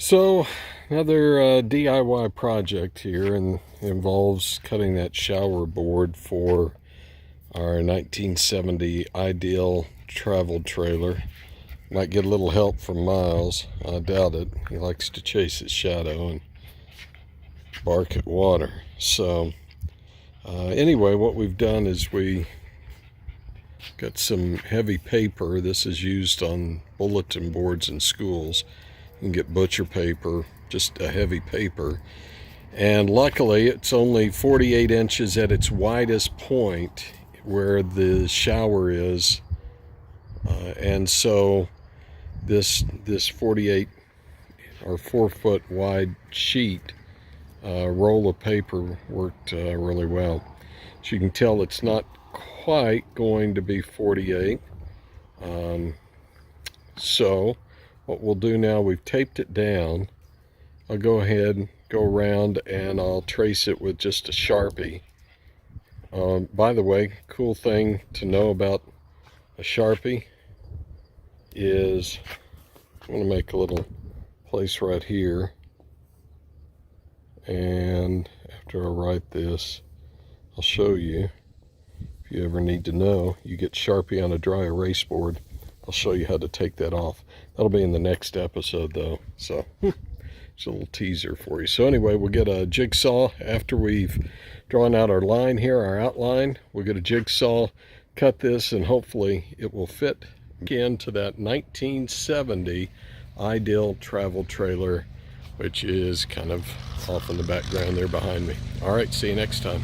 So another DIY project here, and involves cutting that shower board for our 1970 Ideal travel trailer. Might get a little help from Miles. I doubt it. He likes to chase his shadow and bark at water. So anyway, what we've done is we got some heavy paper. This is used on bulletin boards in schools. You can get butcher paper, just a heavy paper. And luckily it's only 48 inches at its widest point where the shower is. And so this 48 or 4-foot wide sheet roll of paper worked really well. As you can tell, it's not quite going to be 48. So what we'll do now, we've taped it down. I'll go ahead, go around, and I'll trace it with just a Sharpie. By the way, cool thing to know about a Sharpie is I'm going to make a little place right here, and after I write this, I'll show you. If you ever need to know, you get Sharpie on a dry erase board. I'll show you how to take that off. That'll be in the next episode though, so it's a little teaser for you. So anyway, we'll get a jigsaw after we've drawn out our line here, our outline. We'll get a jigsaw, cut this, and hopefully it will fit into that 1970 Ideal travel trailer, which is kind of off in the background there behind me. All right, see you next time.